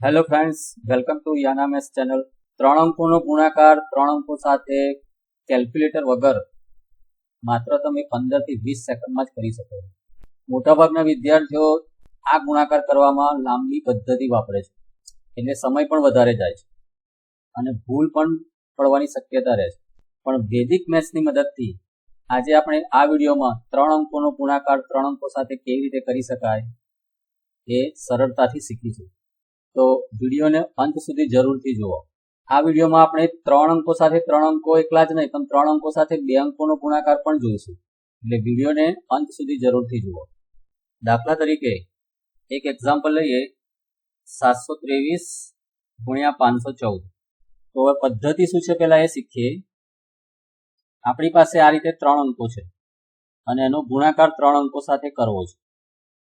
Hello friends, welcome to Yana maths channel. 3 અંકોનો ગુણાકાર 3 અંકો સાથે કેલ્ક્યુલેટર વગર માત્ર તમે 15 થી 20 સેકન્ડમાં જ કરી શકો. મોટાભાગના વિદ્યાર્થીઓ આ ગુણાકાર કરવામાં લાંબી પદ્ધતિ વાપરે છે, એટલે સમય પણ વધારે જાય છે અને ભૂલ પણ પડવાની શક્યતા રહે છે. પણ વૈદિક મેથ્સની મદદથી આજે આપણે આ વિડીયોમાં 3 અંકોનો ગુણાકાર 3 અંકો સાથે કેવી રીતે કરી શકાય એ સરળતાથી શીખીશું. તો વિડીયોને અંત સુધી જરૂરથી જુઓ. આ વિડીયોમાં આપણે 3 અંકો સાથે 3 અંકો એકલા જ નહીં, પણ 3 અંકો સાથે 2 અંકોનો ગુણાકાર પણ જોઈશું. એટલે વિડીયોને અંત સુધી જરૂરથી જુઓ. દાખલા તરીકે એક એક્ઝામ્પલ લઈએ, 723 ગુણ્યા 514. તો હવે પદ્ધતિ શું છે પહેલા એ શીખીએ. આપણી પાસે આ રીતે 3 અંકો છે અને એનો ગુણાકાર 3 અંકો સાથે કરવો છે.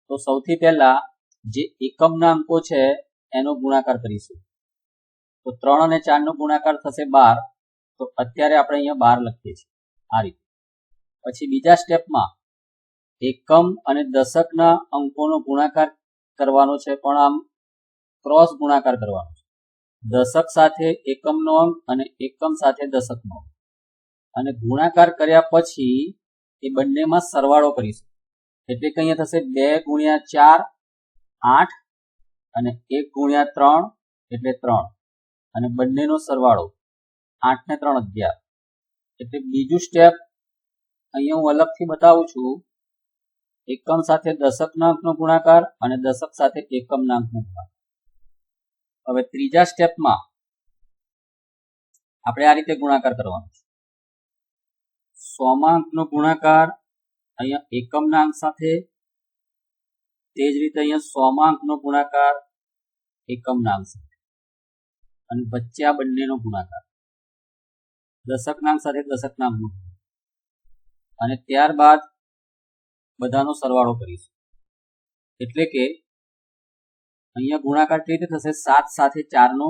તો સૌથી પહેલા જે એકમના અંકો છે એનો ગુણાકાર કરીશું. તો 3 અને 4 નો ગુણાકાર થશે 12. તો અત્યારે આપણે અહીંયા 12 લખીએ છીએ આ રીતે. પછી બીજા સ્ટેપમાં એકમ અને દશકના અંકોનો ગુણાકાર કરવાનો છે, પણ આમ ક્રોસ ગુણાકાર કરવાનો છે. દશક સાથે એકમનો અંક અને એકમ સાથે દશકનો અંક, અને ગુણાકાર કર્યા પછી એ બંનેમાં સરવાળો કરીશું. એટલે કે અહીંયા થશે 2 ગુણ્યા 4 8 અને 1 ગુણ્યા 3 એટલે 3, અને બંનેનો સરવાળો 8 ને 3 11. એટલે બીજું સ્ટેપ અહીંયા હું અલગથી બતાવું છું. એકમ સાથે દશકના અંકનો ગુણાકાર અને દશક સાથે એકમના અંકનો ગુણાકાર. હવે ત્રીજા સ્ટેપમાં આપણે આ રીતે ગુણાકાર કરવાનો છે. 100 માં અંકનો ગુણાકાર અહીંયા એકમના અંક સાથે, તે જ રીતે અહીંયા 100 માં અંકનો ગુણાકાર એકમના અંક સાથે, અને વચ્ચે આ બંનેનો ગુણાકાર દશકના અંક સાથે દશકના અંકનો, અને ત્યારબાદ બધાનો સરવાળો કરીશું. એટલે કે અહીંયા ગુણાકાર કેવી રીતે થશે? 7 સાથે 4 નો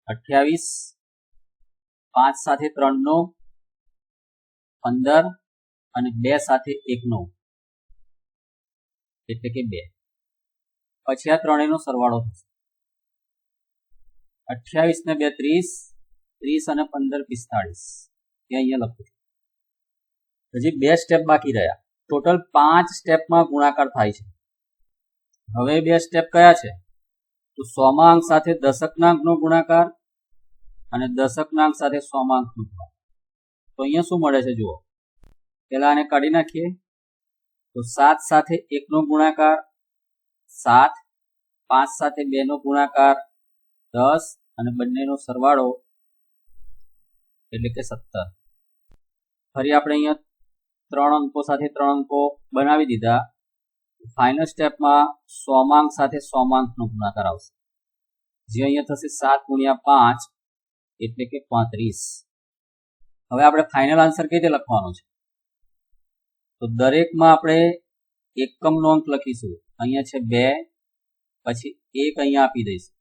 28, 5 સાથે 3 નો 15, અને 2 સાથે 1 નો એટલે કે 2. પછી આ ત્રણેયનો સરવાળો થશે. 28 ને 2 30, 30 અને 15 45. એ અહીંયા લખું છું. હજી 2 સ્ટેપ બાકી રહ્યા. ટોટલ 5 સ્ટેપમાં ગુણાકાર થાય છે. હવે 2 સ્ટેપ કયા છે? તો 100 માં અંક સાથે દશકના અંકનો ગુણાકાર અને દશકના અંક સાથે 100 માં અંકનો ગુણાકાર. તો અહીંયા શું મળે છે જુઓ. પહેલા આને કાઢી નાખીએ. તો 7 સાથે 1 નો ગુણાકાર 7, 5 સાથે 2 નો ગુણાકાર 10, અને બંનેનો સરવાળો એટલે કે 17. ફરી આપણે અહીંયા 3 અંકો સાથે 3 અંકો બનાવી દીધા. ફાઇનલ સ્ટેપમાં 100 માં અંક સાથે 100 માં અંકનો ગુણાકાર આવશે, જે અહીંયા થશે 7 ગુણ્યા 5 એટલે કે 35. હવે આપણે ફાઇનલ આન્સર કેવી રીતે લખવાનો છે? તો દરેકમાં આપણે એકમનો અંક લખીશું. અહીંયા છે 2, પછી 1 અહીંયા આપી દઈશું.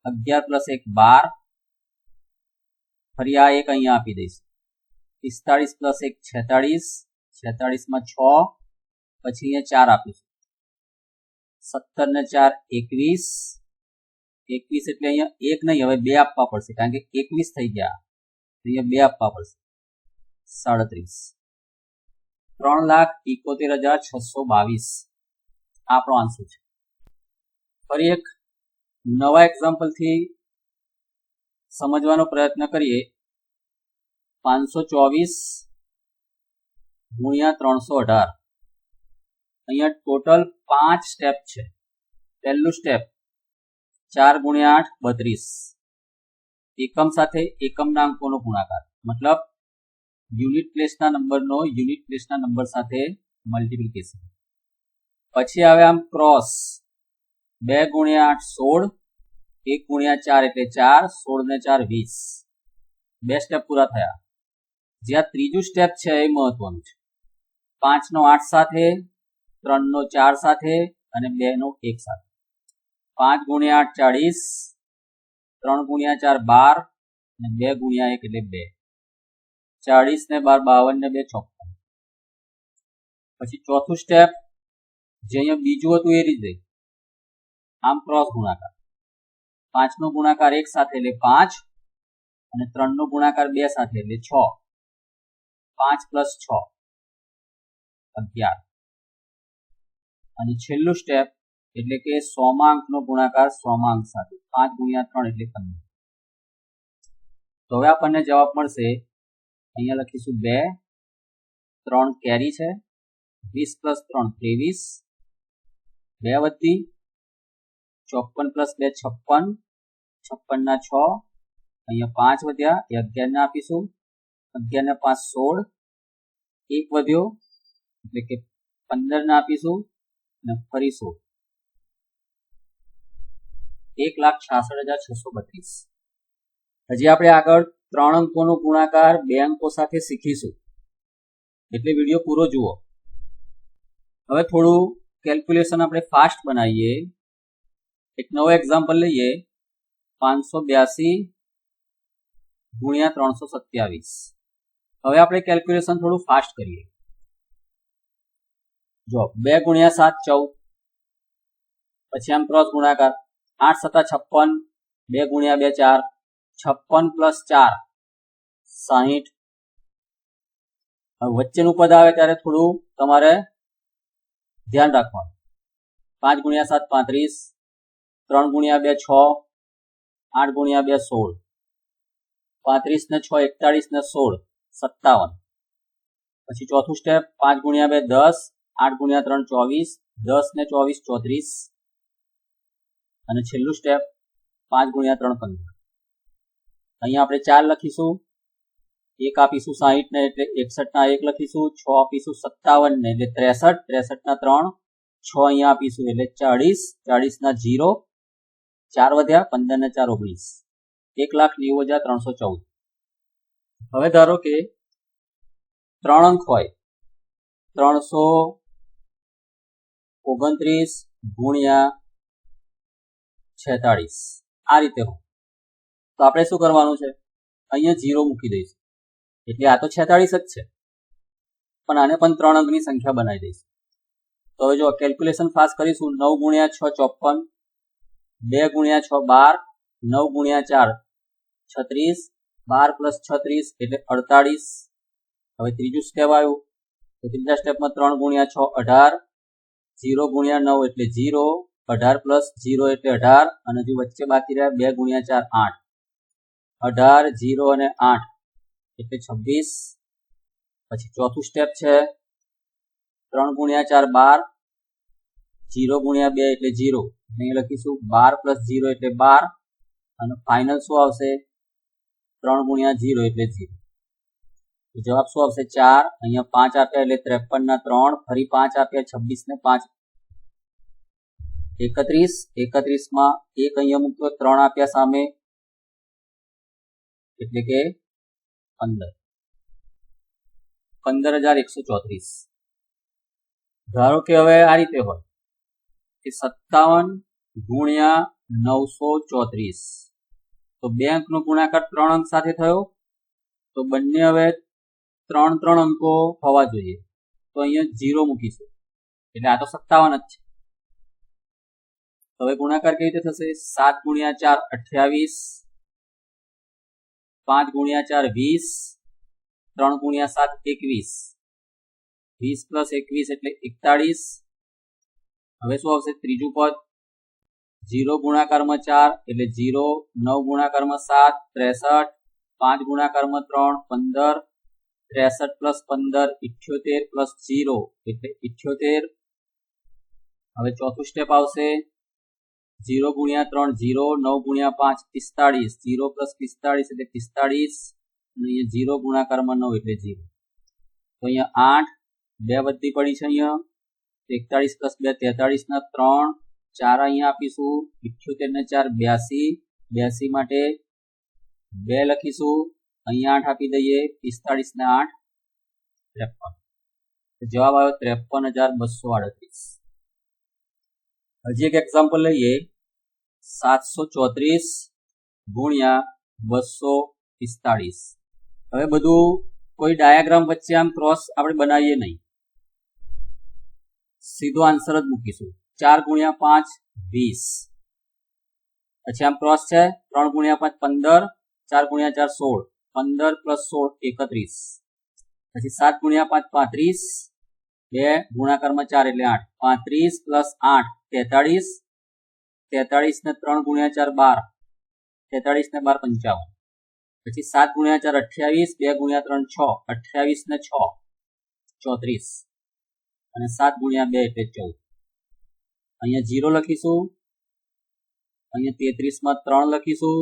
11 + 1 12, ફરી આ 1 અહીંયા આપી દઈશું. 45 + 1 46, 46 માં 6, પછી અહીંયા 4 આપીશું. 17 ને 4 21, 21 એટલે અહીંયા 1 નહીં, હવે 2 આપવા પડશે, કારણ કે 21 થઈ ગયા. અહીંયા 2 આપવા પડશે. 37. 3,71,622 આપણો આન્સર છે. ફરી એક નવા એક્ઝામ્પલથી સમજવાનો પ્રયત્ન કરીએ. 524 ગુણ્યા 318. અહીંયા ટોટલ 5 સ્ટેપ છે. પહેલું સ્ટેપ 4 ગુણ્યા 8 32. એકમ સાથે એકમના અંકોનો ગુણાકાર, મતલબ યુનિટ પ્લેસના નંબરનો યુનિટ પ્લેસના નંબર સાથે મલ્ટીપ્લિકેશન. પછી આવે આમ ક્રોસ. 2 ગુણ્યા 8 16, 1 ગુણ્યા 4 એટલે 4, 16 ને 4 20. 2 સ્ટેપ પૂરા થયા. જે આ ત્રીજું સ્ટેપ છે એ મહત્વનું છે. 5 નો 8 સાથે, 3 નો 4 સાથે, અને 2 નો 1 સાથે. 5 ગુણ્યા 8 40, 3 ગુણ્યા 4 12, અને 2 ગુણ્યા 1 એટલે 2. 40 ને 12 52 ને 2 54. પછી ચોથું સ્ટેપ જે અહીંયા બીજું હતું એ રીતે આમ ક્રોસ ગુણાકાર 5 નો ગુણાકાર 1 સાથે એટલે 5 અને 3 નો ગુણાકાર 2 સાથે એટલે 6 5 + 6 11 અને છેલ્લું સ્ટેપ એટલે કે 100 માં અંકનો ગુણાકાર 100 માં અંક સાથે 5 × 3 એટલે 15. તો હવે આપણને જવાબ મળશે અહીંયા લખીશું 2 3 કેરી છે 20 + 3 23 2 વધી 54 + 2 56 56 ના 6 અહીંયા 5 વધ્યા એ 11 ને આપીશું 11 ને 5 16 1 વધ્યો એટલે કે 15 ને આપીશું અને ફરી 16 1,66,632. હજી આપણે આગળ 3 અંકોનો ગુણાકાર 2 અંકો સાથે શીખીશું એટલે વિડીયો પૂરો જુઓ. હવે થોડું કેલ્ક્યુલેશન આપણે ફાસ્ટ બનાવીએ. એક નવો એક્ઝામ્પલ લઈએ 582 × 327. હવે આપણે કેલ્ક્યુલેશન થોડું ફાસ્ટ કરીએ. જો 2 × 7 14 પછી આમ ક્રોસ ગુણાકાર 8 × 7 56 2 × 2 4 56 + 4 60. હવે વચ્ચેનું પદ આવે ત્યારે થોડું તમારે ધ્યાન રાખવાનું. 5 × 7 35 3 × 2 6 8 × 2 16 35 ને 6 41 ને 16 57. પછી ચોથું સ્ટેપ 5 × 2 10 8 × 3 24 10 ને 24 34 અને છેલ્લું સ્ટેપ 5 × 3 15. અહીંયા આપણે 4 લખીશું 1 આપીશું 60 ને એટલે 61 ના 1 લખીશું 6 આપીશું 57 ને એટલે 63 63 ના 3 6 અહીંયા આપીશું એટલે 40 40 ના 0 4 વધ્યા 15 ને 4 19 1,90,314. હવે ધારો કે 3 અંક હોય 329 × 46 આ રીતે હોય તો આપણે શું કરવાનું છે અહીંયા 0 મૂકી દઈશું એટલે આ તો 46 જ છે પણ આને પણ 3 અંકની સંખ્યા બનાવી દઈશું. તો હવે જો કેલ્ક્યુલેશન ફાસ્ટ કરીશું 9 × 6 54 2 × 6 12 9 × 4 36 12 + 36 એટલે 48. હવે ત્રીજું સ્ટેપ આવ્યું તો ત્રીજા સ્ટેપમાં 3 × 6 18 0 × 9 એટલે 0 18 + 0 એટલે 18 અને જો વચ્ચે બાકી રહ્યા 2 × 4 8 18 0 અને 8 એટલે 26. પછી ચોથું સ્ટેપ છે 3 × 4 12 0 × 2 એટલે 0 અહીં લખીશું 12 + 0 એટલે 12 અને ફાઇનલ શું આવશે 3 × 0 એટલે 0. તો જવાબ શું આવશે 4. અહીંયા 5 આપ્યા એટલે 53 ના 3 ફરી 5 આપ્યા 26 ને 5 31 31 માં 1 અહીંયા મૂક્યો 3 આપ્યા સામે એટલે કે 15 15,134. ધારો કે હવે આ રીતે હોય કે 57 × 934 તો 2 અંકનો ગુણાકાર 3 અંક સાથે થયો તો બંને હવે 3 અંકો હોવા જોઈએ તો અહીંયા 0 મૂકીશું એટલે આ તો 57 જ છે. હવે ગુણાકાર કેવી રીતે થશે 7 × 4 28 5 × 4 20 3 × 7 21 20 + 21 એટલે 41. હવે શું આવશે ત્રીજું પદ 0 ગુણાકારમાં 4 એટલે 0 9 ગુણાકારમાં 7 63 5 ગુણાકારમાં 3 15 63 + 15 78 + 0 એટલે 78. હવે ચોથું સ્ટેપ આવશે 0 × 3 0 9 × 5 45 0 + 45 એટલે 45 અને અહીંયા 0 ગુણાકારમાં 9 એટલે 0. તો અહીંયા 8 2 વધી પડી છે અહીંયા 41 + 2 43 ના 3 4 અહીંયા આપીશું 78 ને 4 82 82 માટે 2 લખીશું અહીંયા 8 આપી દઈએ 45 ને 8 53. જવાબ આવ્યો 53,238. હજી એક એક્ઝામ્પલ લઈએ 734 × 245. હવે બધું કોઈ ડાયાગ્રામ વચ્ચે આમ ક્રોસ આપણે બનાવીએ નહીં સીધો આન્સર જ મૂકીશું 4 × 5 20. પછી આમ ક્રોસ છે 3 ગુણ્યા 5 15, 4 ગુણ્યા 4 16, 15 પ્લસ 16 31. પછી 7 ગુણ્યા 5 35, 2 ગુણાકારમાં 4 એટલે 8, 35 પ્લસ 8 43, 43 ને 3 ગુણ્યા 4 12, 43 ને 12 55. પછી 7 ગુણ્યા 4 28, 2 ગુણ્યા 3 6, 28 ને 6 34, અને 7 ગુણ્યા 2 એટલે 14. અહીંયા 0 લખીશું, અહીંયા 33 માં 3 લખીશું,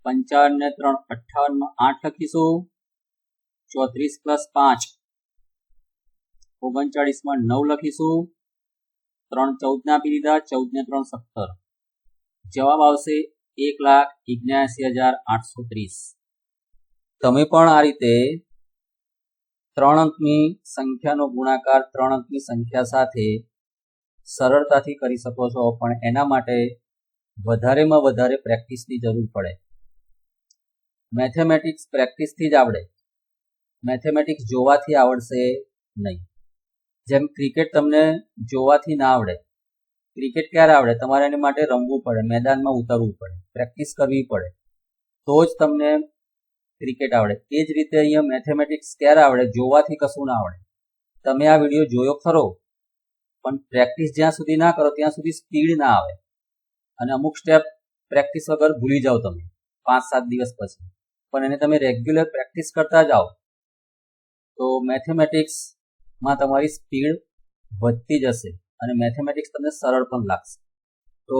55 ને 3 58 માં 8 લખીશું, 34 પ્લસ 5 39 માં 9 લખીશું, 3 14 ના આપી દીધા, 14 ને 3 17. જવાબ આવશે 1,79,830. તમે પણ આ રીતે 3 અંકની સંખ્યાનો ગુણાકાર 3 અંકની સંખ્યા સાથે સરળતાથી કરી શકો છો, પણ એના માટે વધારેમાં વધારે પ્રેક્ટિસની જરૂર પડે. મેથેમેટિક્સ પ્રેક્ટિસથી જ આવડે, મેથેમેટિક્સ જોવાથી આવડશે નહીં. જેમ ક્રિકેટ તમને જોવાથી ના આવડે, ક્રિકેટ ક્યારે આવડે? તમારે એની માટે રમવું પડે, મેદાનમાં ઉતરવું પડે, પ્રેક્ટિસ કરવી પડે, તો જ તમને ક્રિકેટ આવડે. એ જ રીતે અહીંયા મેથેમેટિક્સ ક્યારે આવડે? જોવાથી કશું ના આવડે. તમે આ વિડીયો જોયો ખરો, પણ પ્રેક્ટિસ જ્યાં સુધી ના કરો ત્યાં સુધી સ્પીડ ના આવે, અને અમુક સ્ટેપ પ્રેક્ટિસ વગર ભૂલી જાઓ તમે 5-7 દિવસ પછી. પણ એને તમે રેગ્યુલર પ્રેક્ટિસ કરતા જાઓ તો મેથેમેટિક્સમાં તમારી સ્પીડ વધતી જશે અને મેથેમેટિક્સ તમને સરળ પણ લાગશે. તો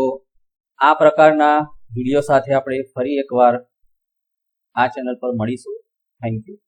આ પ્રકારના વિડીયો સાથે આપણે ફરી એકવાર આ ચેનલ પર મળીશું. Thank you.